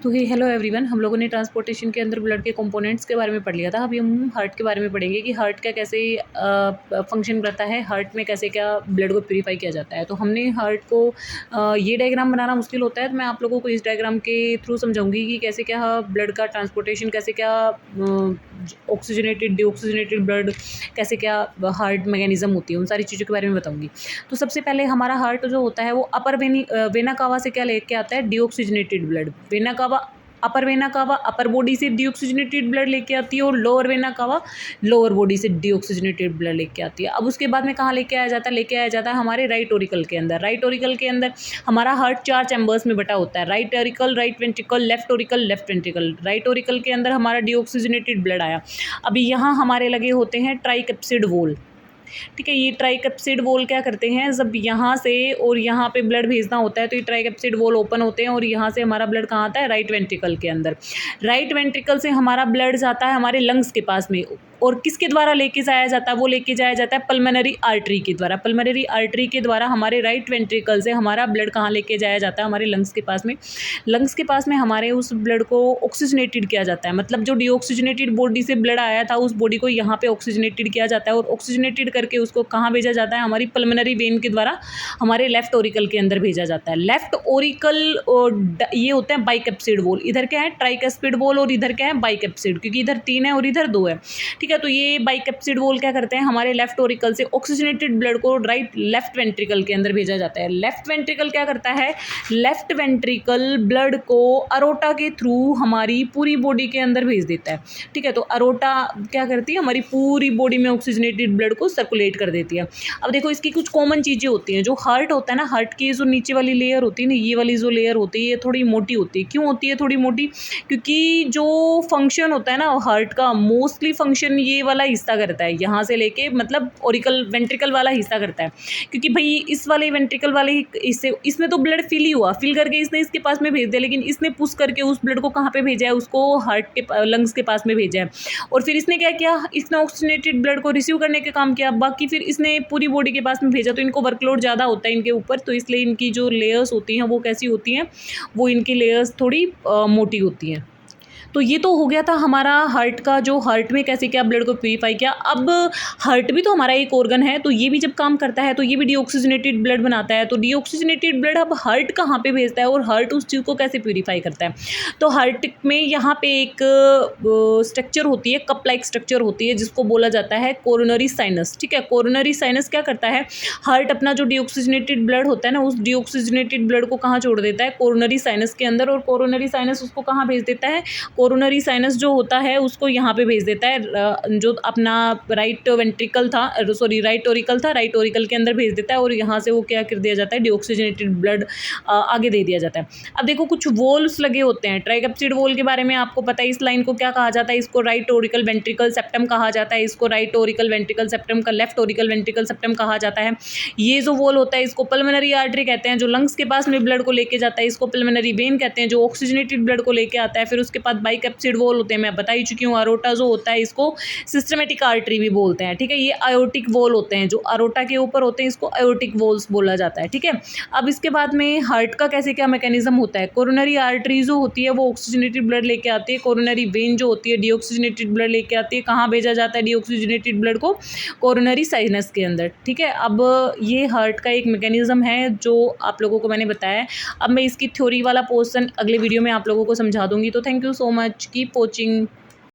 तो हे hello everyone, हम लोगों ने ट्रांसपोर्टेशन के अंदर ब्लड के कंपोनेंट्स के बारे में पढ़ लिया था। अभी हम हार्ट के बारे में पढ़ेंगे कि हार्ट का कैसे फंक्शन करता है, हार्ट में कैसे क्या ब्लड को प्यूरीफाई किया जाता है। तो हमने हार्ट को ये डायग्राम बनाना मुश्किल होता है, तो मैं आप लोगों को इस डायग्राम के थ्रू समझाऊंगी कि कैसे क्या ब्लड का ट्रांसपोर्टेशन, कैसे क्या ऑक्सीजनेटेड डीऑक्सीजनेटेड ब्लड, कैसे क्या हार्ट मैकेनिज्म होती है, उन सारी चीज़ों के बारे में बताऊंगी। तो सबसे पहले हमारा हार्ट जो होता है वो अपर वेना कावा से क्या लेके आता है, डीऑक्सीजनेटेड ब्लड। वेना कावा, अपर वेना कावा अपर बॉडी से डीऑक्सीजनेटेड ब्लड लेके आती है और lower vena cava lower body से डीऑक्सीजनेटेड ब्लड लेके आती है। अब उसके बाद में कहाँ लेके आया जाता है, लेके आया जाता है हमारे राइट ओरिकल के अंदर। राइट ओरिकल के अंदर हमारा हार्ट 4 चैम्बर्स में बटा होता है, right Oracle, right ventricle, left Oracle, left ventricle. Right Oracle के अंदर हमारा डीऑक्सीजनेटेड ब्लड आया। अभी यहाँ हमारे लगे होते हैं ट्राइकैप्सिड वॉल। ठीक है, ये ट्राइकैप्सिड वॉल क्या करते हैं, जब यहाँ से और यहाँ पे ब्लड भेजना होता है तो ये ट्राइकैप्सिड वॉल ओपन होते हैं और यहाँ से हमारा ब्लड कहाँ आता है, राइट वेंट्रिकल के अंदर। राइट वेंट्रिकल से हमारा ब्लड जाता है हमारे लंग्स के पास में, और किसके द्वारा लेके जाया जाता है, वो लेके जाया जाता है पल्मोनरी आर्टरी के द्वारा। पल्मोनरी आर्टरी के द्वारा हमारे राइट वेंट्रिकल से हमारा ब्लड कहाँ लेके जाया जाता है, हमारे लंग्स के पास में। लंग्स के पास में हमारे उस ब्लड को ऑक्सीजनेटेड किया जाता है, मतलब जो डीऑक्सीजनेटेड बॉडी से ब्लड आया था उस बॉडी को यहाँ पे ऑक्सीजनेटेड किया जाता है, और ऑक्सीजनेटेड करके उसको कहाँ भेजा जाता है, हमारी पल्मोनरी वेन के द्वारा हमारे लेफ्ट ओरिकल के अंदर भेजा जाता है। लेफ्ट ओरिकल ये होते हैं बाइकैप्सिड वॉल। इधर क्या है, ट्राइकैप्सिड वॉल, और इधर क्या है, बाइकैप्सिड, क्योंकि इधर 3 है और इधर 2 है। ठीक है, तो ये बाइकैप्सिड वॉल क्या करते हैं, हमारे लेफ्ट ओरिकल से ऑक्सीजनेटेड ब्लड को लेफ्ट वेंट्रिकल के अंदर भेजा जाता है। लेफ्ट वेंट्रिकल क्या करता है, लेफ्ट वेंट्रिकल ब्लड को अरोटा के थ्रू हमारी पूरी बॉडी के अंदर भेज देता है। ठीक है, तो अरोटा क्या करती है, हमारी पूरी बॉडी में ऑक्सीजनेटेड ब्लड को सर्कुलेट कर देती है। अब देखो, इसकी कुछ कॉमन चीज़ें होती हैं। जो हार्ट होता है ना, हार्ट की जो नीचे वाली लेयर होती है ना, ये वाली जो लेयर होती है ये थोड़ी मोटी होती है। क्यों होती है थोड़ी मोटी, क्योंकि जो फंक्शन होता है ना हार्ट का, मोस्टली फंक्शन ये वाला हिस्सा करता है, यहाँ से लेके मतलब ओरिकल वेंट्रिकल वाला हिस्सा करता है। क्योंकि भाई इस वाले वेंट्रिकल वाले हिस्से, इसमें तो ब्लड फिल ही हुआ, फिल करके इसने इसके पास में भेज दिया, लेकिन इसने पुश करके उस ब्लड को कहाँ पे भेजा है, उसको हार्ट के लंग्स के पास में भेजा है। और फिर इसने क्या किया, इसने ऑक्सीजनेटेड ब्लड को रिसीव करने का काम किया, बाकी फिर इसने पूरी बॉडी के पास में भेजा। तो इनको वर्कलोड ज़्यादा होता है इनके ऊपर, तो इसलिए इनकी जो लेयर्स होती हैं वो कैसी होती हैं, वो इनकी लेयर्स थोड़ी मोटी होती हैं। तो ये तो हो गया था हमारा हार्ट का, जो हार्ट में कैसे क्या ब्लड को प्यूरीफाई किया। अब हार्ट भी तो हमारा एक ऑर्गन है, तो ये भी जब काम करता है तो ये भी डीऑक्सीजनेटेड ब्लड बनाता है। तो डीऑक्सीजनेटेड ब्लड अब हार्ट कहाँ पे भेजता है और हार्ट उस चीज़ को कैसे प्यूरीफाई करता है। तो हार्ट में यहाँ पे एक स्ट्रक्चर होती है, कप लाइक स्ट्रक्चर होती है, जिसको बोला जाता है कोरोनरी साइनस। ठीक है, कोरोनरी साइनस क्या करता है, हार्ट अपना जो डीऑक्सीजनेटेड ब्लड होता है ना, उस डीऑक्सीजनेटेड ब्लड को कहाँ छोड़ देता है, कोरोनरी साइनस के अंदर। और कोरोनरी साइनस उसको कहाँ भेज देता है, कोरोनरी साइनस जो होता है उसको यहाँ पे भेज देता है, जो अपना राइट वेंट्रिकल था, सॉरी राइट ओरिकल था, राइट ओरिकल के अंदर भेज देता है, और यहाँ से वो क्या कर दिया जाता है, डीऑक्सीजनेटेड ब्लड आगे दे दिया जाता है। अब देखो, कुछ वॉल्व्स लगे होते हैं। ट्राइकैप्सिड वॉल के बारे में आपको पता है, इस लाइन को क्या कहा जाता है, इसको राइट ओरिकल वेंट्रिकल सेप्टम कहा जाता है, इसको राइट ओरिकल वेंट्रिकल सेप्टम का लेफ्ट ओरिकल वेंट्रिकल सेप्टम कहा जाता है। ये जो वॉल होता है इसको पल्मोनरी आर्टरी कहते हैं, जो लंग्स के पास में ब्लड को लेके जाता है, इसको पल्मोनरी वेन कहते हैं, जो ऑक्सीजनेटेड ब्लड को लेके आता है। फिर उसके बाद बाइकैप्सिड वॉल होते हैं, मैं बता ही चुकी हूँ। अरोटा जो होता है इसको सिस्टमेटिक आर्टरी भी बोलते हैं। ठीक है, ये आयोटिक वॉल होते हैं, जो अरोटा के ऊपर होते हैं, इसको आयोटिक वॉल्स बोला जाता है। ठीक है, अब इसके बाद में हार्ट का कैसे क्या मैकेनिज्म होता है। कोरोनरी आर्टरी जो होती है वो ऑक्सीजनेटेड ब्लड लेके आती है, कोरोनरी वेन जो होती है डीऑक्सीजनेटेड ब्लड लेके आती है। कहाँ भेजा जाता है डीऑक्सीजनेटेड ब्लड को, कोरोनरी साइनस के अंदर। ठीक है, अब ये हार्ट का एक मैकेनिज्म है जो आप लोगों को मैंने बताया। अब मैं इसकी थ्योरी वाला पोर्शन अगले वीडियो में आप लोगों को समझा दूंगी। तो thank you so much, keep watching.